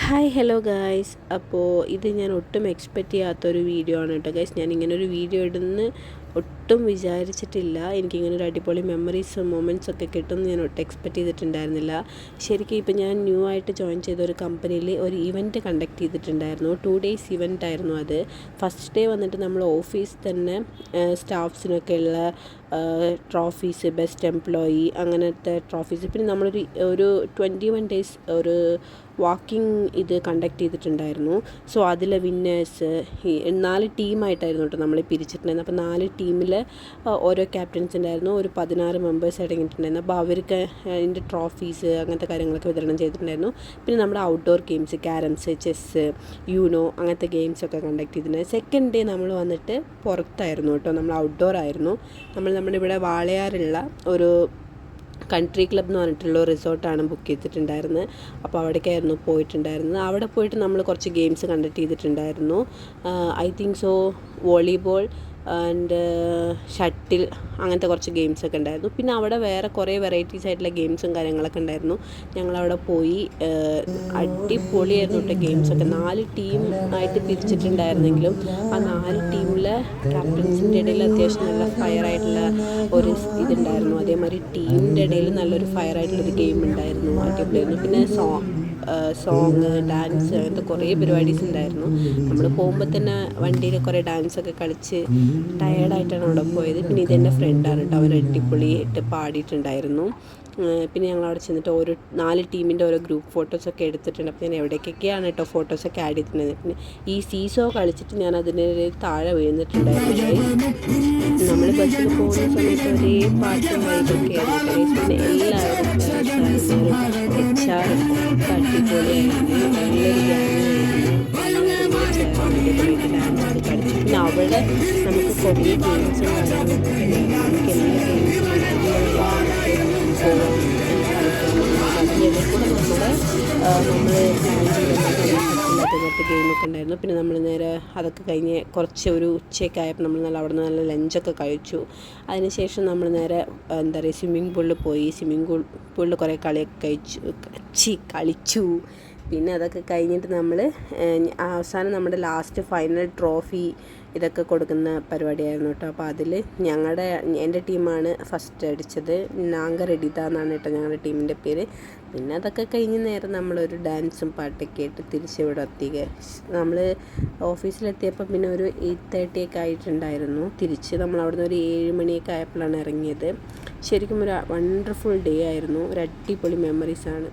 Hi hello guys. അപ്പോൾ ഇത് ഞാൻ ഒട്ടും എക്സ്പെക്റ്റ് ചെയ്യാത്തൊരു വീഡിയോ ആണ് കേട്ടോ ഗൈസ്. ഞാൻ ഇങ്ങനൊരു വീഡിയോ ഇടുന്ന് ഒട്ടും വിചാരിച്ചിട്ടില്ല. എനിക്കിങ്ങനെ ഒരു അടിപൊളി മെമ്മറീസും മൊമെൻറ്റ്സ് ഒക്കെ കിട്ടുമെന്ന് ഞാൻ ഒട്ടും എക്സ്പെക്റ്റ് ചെയ്തിട്ടുണ്ടായിരുന്നില്ല. ശരിക്കും ഇപ്പോൾ ഞാൻ ന്യൂ ആയിട്ട് ജോയിൻ ചെയ്ത ഒരു കമ്പനിയിൽ ഒരു ഇവൻറ്റ് കണ്ടക്ട് ചെയ്തിട്ടുണ്ടായിരുന്നു. 2 days ഇവൻ്റ് ആയിരുന്നു അത്. ഫസ്റ്റ് ഡേ വന്നിട്ട് നമ്മൾ ഓഫീസ് തന്നെ സ്റ്റാഫ്സിനൊക്കെ ഉള്ള ട്രോഫീസ്, ബെസ്റ്റ് എംപ്ലോയി അങ്ങനത്തെ ട്രോഫീസ്, പിന്നെ നമ്മളൊരു 21 days ഒരു വാക്കിംഗ് ഇത് കണ്ടക്ട് ചെയ്തിട്ടുണ്ടായിരുന്നു. സോ അതിലെ വിന്നേഴ്സ് 4 ടീമായിട്ടായിരുന്നു കേട്ടോ നമ്മൾ പിരിച്ചിട്ടുണ്ടായിരുന്നു. അപ്പോൾ 4 ടീമിൽ ഓരോ ക്യാപ്റ്റൻസ് ഉണ്ടായിരുന്നു. ഒരു 16 മെമ്പേഴ്സ് അടങ്ങിയിട്ടുണ്ടായിരുന്നു. അപ്പോൾ അവർക്ക് അതിൻ്റെ ട്രോഫീസ് അങ്ങനത്തെ കാര്യങ്ങളൊക്കെ വിതരണം ചെയ്തിട്ടുണ്ടായിരുന്നു. പിന്നെ നമ്മുടെ outdoor games, carroms, chess, you know അങ്ങനത്തെ ഗെയിംസൊക്കെ കണ്ടക്ട് ചെയ്തിട്ടുണ്ടായിരുന്നു. സെക്കൻഡ് ഡേ നമ്മൾ വന്നിട്ട് പുറത്തായിരുന്നു കേട്ടോ. നമ്മൾ ഔട്ട്ഡോർ ആയിരുന്നു. നമ്മുടെ ഇവിടെ വാളയാറുള്ള ഒരു കൺട്രി ക്ലബ് എന്ന് പറഞ്ഞിട്ടുള്ള റിസോർട്ടാണ് ബുക്ക് ചെയ്തിട്ടുണ്ടായിരുന്നത്. അപ്പോൾ അവിടേക്കായിരുന്നു പോയിട്ടുണ്ടായിരുന്നത്. അവിടെ പോയിട്ട് നമ്മൾ കുറച്ച് ഗെയിംസ് കണ്ടക്ട് ചെയ്തിട്ടുണ്ടായിരുന്നു. I think so volleyball and shuttle അങ്ങനത്തെ കുറച്ച് ഗെയിംസൊക്കെ ഉണ്ടായിരുന്നു. പിന്നെ അവിടെ വേറെ കുറേ വെറൈറ്റീസ് ആയിട്ടുള്ള ഗെയിംസും കാര്യങ്ങളൊക്കെ ഉണ്ടായിരുന്നു. ഞങ്ങളവിടെ പോയി അടിപൊളിയായിരുന്നു കേട്ടോ ഗെയിംസൊക്കെ. 4 ടീം ആയിട്ട് പിരിച്ചിട്ടുണ്ടായിരുന്നെങ്കിലും ആ 4 ടീമിലെ ക്യാപ്റ്റൻസിൻ്റെ ഇടയിൽ അത്യാവശ്യം നല്ല ഫയറായിട്ടുള്ള ഒരു ഇതുണ്ടായിരുന്നു. അതേമാതിരി ടീമിൻ്റെ ഇടയിൽ നല്ലൊരു ഫയറായിട്ടുള്ളൊരു ഗെയിം ഉണ്ടായിരുന്നു. അടിപൊളിയായിരുന്നു. പിന്നെ സോങ്, ഡാൻസ് അങ്ങനത്തെ കുറേ പരിപാടീസ് ഉണ്ടായിരുന്നു. നമ്മൾ പോകുമ്പോൾ തന്നെ വണ്ടിയിൽ കുറേ ഡാൻസൊക്കെ കളിച്ച് ടയേർഡായിട്ടാണ് അവിടെ പോയത്. പിന്നെ ഇതെൻ്റെ ഫ്രണ്ടാണ് കേട്ടോ. അവൻ അടിപൊളിയായിട്ട് പാടിയിട്ടുണ്ടായിരുന്നു. പിന്നെ ഞങ്ങളവിടെ ചെന്നിട്ട് 4 ടീമിൻ്റെ ഓരോ ഗ്രൂപ്പ് ഫോട്ടോസൊക്കെ എടുത്തിട്ടുണ്ട്. അപ്പോൾ ഞാൻ എവിടേക്കൊക്കെയാണ് കേട്ടോ ഫോട്ടോസൊക്കെ ആഡ് ചെയ്തിട്ടുണ്ടായിരുന്നത്. പിന്നെ ഈ സീസോ കളിച്ചിട്ട് ഞാൻ അതിൻ്റെ താഴെ വീഴുന്നിട്ടുണ്ടായിരുന്നു. നമ്മൾ ബസ്സിൽ പോകുന്ന സമയത്ത് ഒരേ പാട്ടും വൈബൊക്കെ ആയിരുന്നു. പിന്നെ എല്ലാവരും HR അടിപൊളിയായിരുന്നു. നല്ലൊരു ഡാൻസ് ഒക്കെ കളിച്ചു. പിന്നെ അവിടെ നമുക്ക് കുറേ ഗെയിംസും കാര്യങ്ങളൊക്കെ ഉണ്ടായിരുന്നു. നമുക്ക് എല്ലാ ഗെയിംസും നമ്മൾ പ്ലാൻ ചെയ്തില്ലാത്ത ഗെയിമൊക്കെ ഉണ്ടായിരുന്നു. പിന്നെ നമ്മൾ നേരെ അതൊക്കെ കഴിഞ്ഞ് കുറച്ച് ഒരു ഉച്ചയൊക്കെ ആയപ്പോൾ നമ്മൾ അവിടെ നിന്ന് നല്ല ലഞ്ചൊക്കെ കഴിച്ചു. അതിനുശേഷം നമ്മൾ നേരെ സ്വിമ്മിംഗ് പൂളിൽ പോയി. സ്വിമ്മിംഗ് പൂളിൽ കുറേ കളിയൊക്കെ കളിച്ചു. പിന്നെ അതൊക്കെ കഴിഞ്ഞിട്ട് നമ്മൾ അവസാനം നമ്മുടെ ലാസ്റ്റ് ഫൈനൽ ട്രോഫി ഇതൊക്കെ കൊടുക്കുന്ന പരിപാടിയായിരുന്നു കേട്ടോ. അപ്പോൾ അതിൽ എൻ്റെ ടീമാണ് ഫസ്റ്റ് അടിച്ചത്. നാഗറെഡിത എന്നാണ് കേട്ടോ ഞങ്ങളുടെ ടീമിൻ്റെ പേര്. പിന്നെ അതൊക്കെ കഴിഞ്ഞ് നേരെ നമ്മളൊരു ഡാൻസും പാട്ടൊക്കെ ആയിട്ട് തിരിച്ചിവിടെ എത്തി. നമ്മൾ ഓഫീസിലെത്തിയപ്പോൾ പിന്നെ ഒരു 8:30 ഒക്കെ ആയിട്ടുണ്ടായിരുന്നു. തിരിച്ച് നമ്മൾ അവിടുന്ന് ഒരു 7 മണിയൊക്കെ ആയപ്പോഴാണ് ഇറങ്ങിയത്. ശരിക്കും ഒരു വണ്ടർഫുൾ ഡേ ആയിരുന്നു. ഒരു അടിപൊളി മെമ്മറീസാണ്.